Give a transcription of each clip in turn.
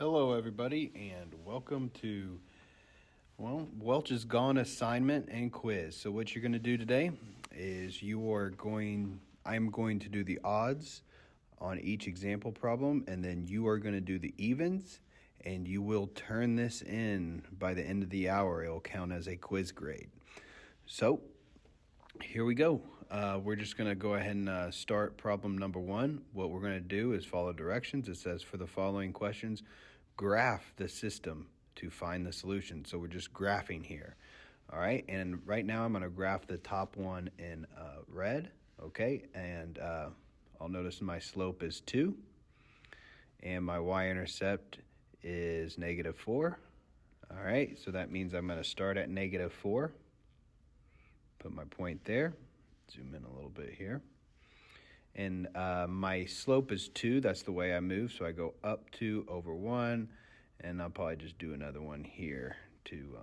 Hello, everybody, and welcome to, Welch's Gone assignment and quiz. So what you're going to do today is I'm going to do the odds on each example problem, and then you are going to do the evens, and you will turn this in by the end of the hour. It will count as a quiz grade. So here we go. We're just going to go ahead and start problem number one. What we're going to do is follow directions. It says for the following questions, graph the system to find the solution. So we're just graphing here. All right. And right now I'm going to graph the top one in red. Okay. And I'll notice my slope is 2. And my y-intercept is -4. All right. So that means I'm going to start at -4. Put my point there. Zoom in a little bit here. And my slope is 2. That's the way I move. So I go up 2 over 1. And I'll probably just do another one here to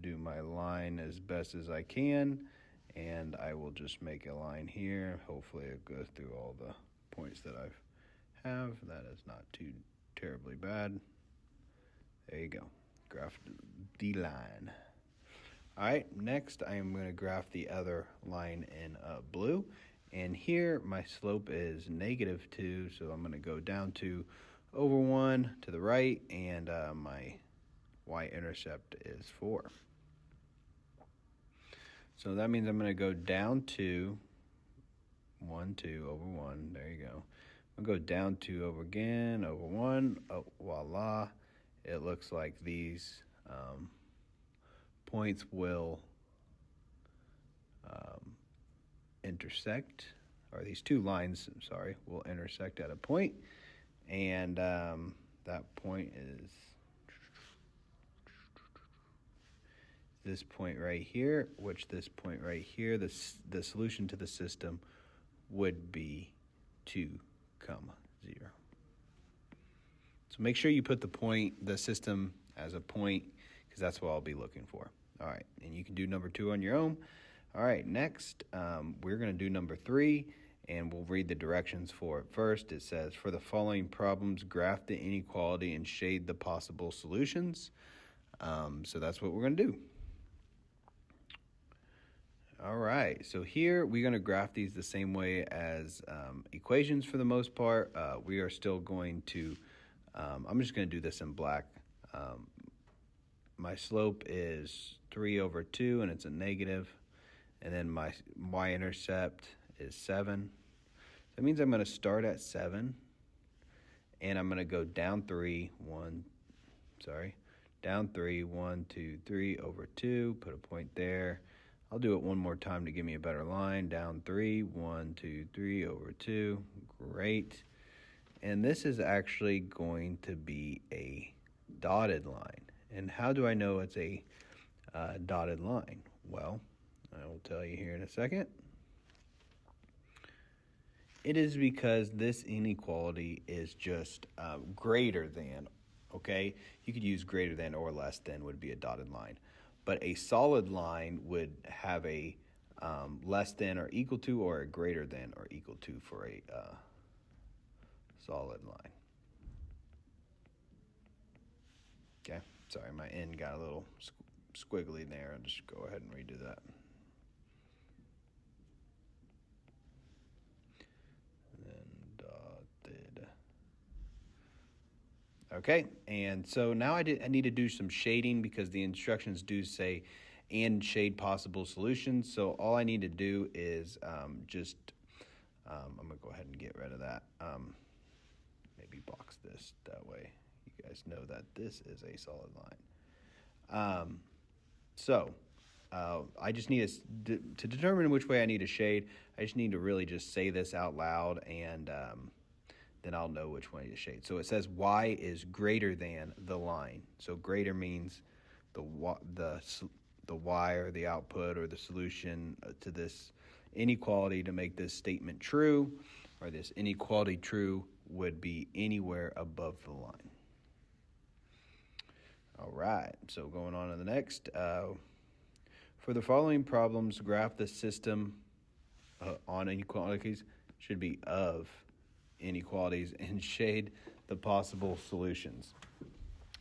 do my line as best as I can. And I will just make a line here. Hopefully it goes through all the points that I have. That is not too terribly bad. There you go. Graph the line. All right, next I am going to graph the other line in blue. And here my slope is -2, so I'm going to go down 2 over 1 to the right, and my y-intercept is 4. So that means I'm going to go down 2, 1, 2 over 1. There you go. I'll go down 2 over again, over 1. Oh, voila. It looks like these points will intersect, or these two lines, will intersect at a point, and that point is this point right here, which this point right here, the solution to the system would be 2, 0. So make sure you put the system as a point, because that's what I'll be looking for. All right, and you can do number 2 on your own. All right, next, we're going to do number 3, and we'll read the directions for it first. It says, for the following problems, graph the inequality and shade the possible solutions. So that's what we're going to do. All right, so here we're going to graph these the same way as equations for the most part. We are still going to, I'm just going to do this in black. My slope is 3 over 2, and it's a negative. And then my y-intercept is 7. That means I'm going to start at 7. And I'm going to go down 3, 1, 2, 3 over 2. Put a point there. I'll do it one more time to give me a better line. Down 3, 1, 2, 3 over 2. Great. And this is actually going to be a dotted line. And how do I know it's a dotted line? Well, I will tell you here in a second. It is because this inequality is just greater than, okay? You could use greater than or less than would be a dotted line. But a solid line would have a less than or equal to, or a greater than or equal to for a solid line. Okay, sorry, my end got a little squiggly there. I'll just go ahead and redo that. And then dotted. Okay, and so now I need to do some shading, because the instructions do say and shade possible solutions. So all I need to do is I'm going to go ahead and get rid of that. Maybe box this, that way you guys know that this is a solid line. I just need to determine which way I need to shade. I just need to really just say this out loud, and then I'll know which way to shade. So it says y is greater than the line. So greater means the y, or the output, or the solution to this inequality. To make this statement true, or this inequality true, would be anywhere above the line. All right, so going on to the next. For the following problems, graph the system on inequalities, should be of inequalities, and shade the possible solutions.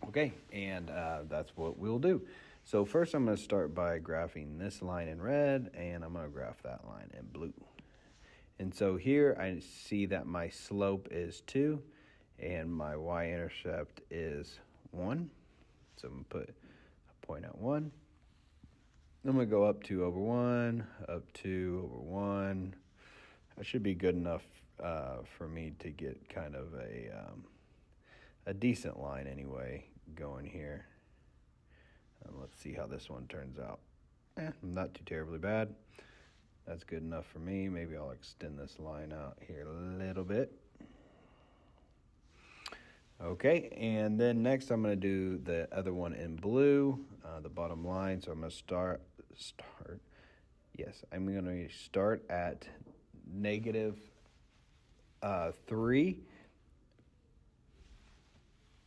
Okay, and that's what we'll do. So first I'm going to start by graphing this line in red, and I'm going to graph that line in blue. And so here I see that my slope is 2, and my y-intercept is 1. So I'm going to put a point at 1. I'm going to go up 2 over 1, up 2 over 1. That should be good enough for me to get kind of a decent line anyway going here. Let's see how this one turns out. Not too terribly bad. That's good enough for me. Maybe I'll extend this line out here a little bit. Okay, and then next I'm going to do the other one in blue, the bottom line. So I'm going to start. Yes, I'm going to start at negative 3.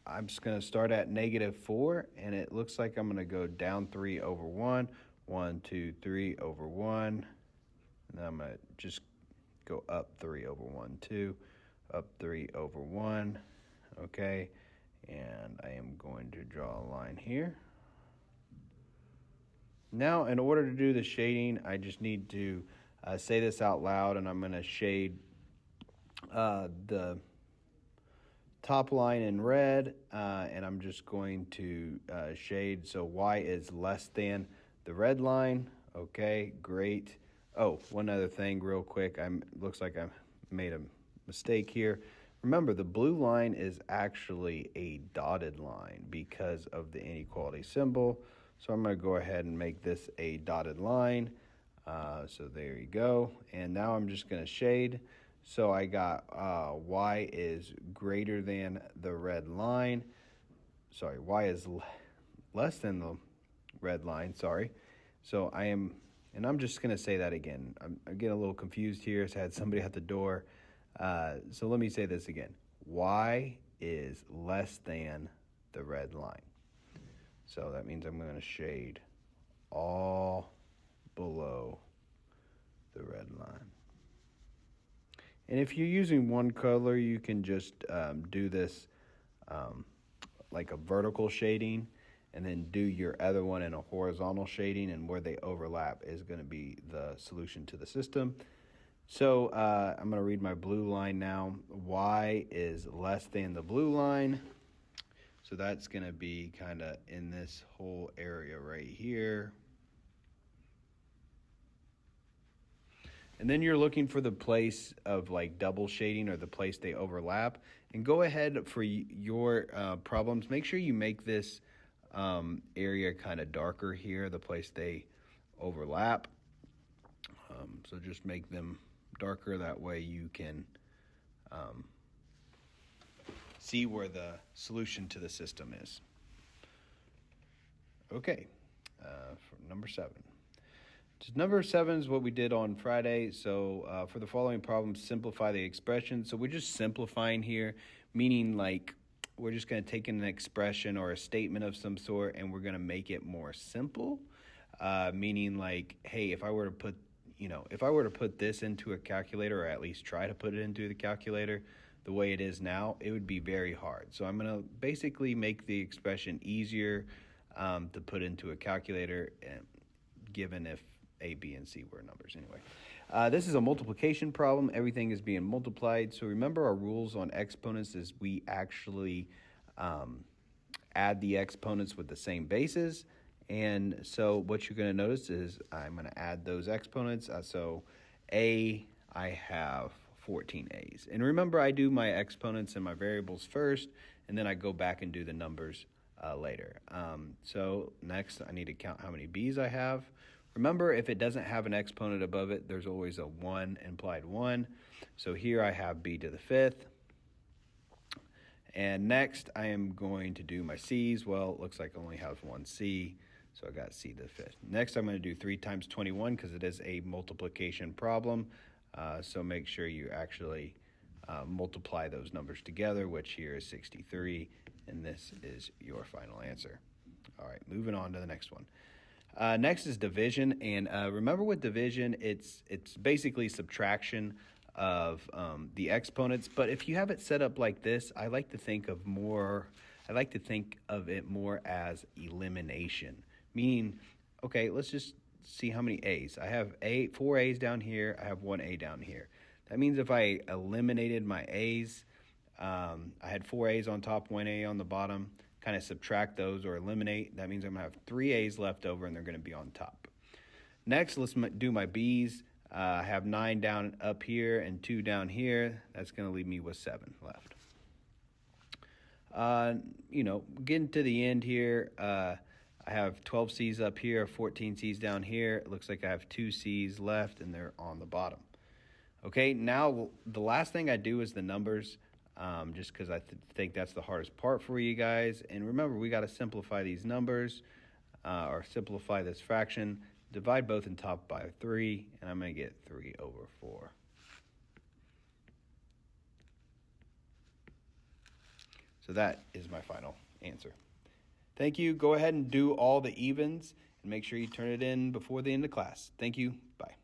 I'm just going to start at negative 4, and it looks like I'm going to go down 3 over 1. 1, 2, 3 over 1. And then I'm going to just go up 3 over 1, 2, up 3 over 1. Okay, and I am going to draw a line here. Now, in order to do the shading, I just need to say this out loud, and I'm going to shade the top line in red, and I'm just going to shade so y is less than the red line. Okay, great. Oh, one other thing real quick. Looks like I made a mistake here. Remember, the blue line is actually a dotted line because of the inequality symbol. So I'm going to go ahead and make this a dotted line. So there you go. And now I'm just going to shade. So I got y is greater than the red line. Sorry, y is less than the red line, sorry. So I'm just going to say that again. I'm getting a little confused here. So I had somebody at the door. So let me say this again. Y is less than the red line. So that means I'm going to shade all below the red line. And if you're using one color, you can just do this like a vertical shading, and then do your other one in a horizontal shading, and where they overlap is going to be the solution to the system. So I'm going to read my blue line now. Y is less than the blue line. So that's going to be kind of in this whole area right here. And then you're looking for the place of like double shading, or the place they overlap. And go ahead for your problems. Make sure you make this area kind of darker here, the place they overlap. So just make them darker. That way you can see where the solution to the system is. Okay, for number 7. Number 7 is what we did on Friday. So for the following problems, simplify the expression. So we're just simplifying here, meaning like we're just going to take an expression or a statement of some sort, and we're going to make it more simple. Meaning like, hey, if I were to put this into a calculator, or at least try to put it into the calculator the way it is now, it would be very hard. So I'm going to basically make the expression easier to put into a calculator, given if A, B, and C were numbers. Anyway, this is a multiplication problem. Everything is being multiplied. So remember, our rules on exponents is we actually add the exponents with the same bases. And so what you're going to notice is I'm going to add those exponents. So A, I have 14 A's. And remember, I do my exponents and my variables first, and then I go back and do the numbers later. So next, I need to count how many B's I have. Remember, if it doesn't have an exponent above it, there's always a 1, implied 1. So here I have B to the 5th. And next, I am going to do my C's. Well, it looks like I only have one C, so I got C to the 5th. Next, I'm going to do 3 times 21 because it is a multiplication problem. So make sure you actually multiply those numbers together, which here is 63, and this is your final answer. All right, moving on to the next one. Next is division, and remember with division, it's basically subtraction of the exponents. But if you have it set up like this, I like to think of it more as elimination. Meaning, okay, let's just see how many A's. I have 4 A's down here. I have 1 A down here. That means if I eliminated my A's, I had 4 A's on top, 1 A on the bottom, kind of subtract those or eliminate. That means I'm going to have 3 A's left over and they're going to be on top. Next, let's do my B's. I have 9 down up here and 2 down here. That's going to leave me with 7 left. Getting to the end here, I have 12 C's up here, 14 C's down here. It looks like I have 2 C's left, and they're on the bottom. Okay, now the last thing I do is the numbers, just because I think that's the hardest part for you guys. And remember, we got to simplify these numbers, or simplify this fraction. Divide both in top by 3, and I'm going to get 3 over 4. So that is my final answer. Thank you. Go ahead and do all the evens and make sure you turn it in before the end of class. Thank you. Bye.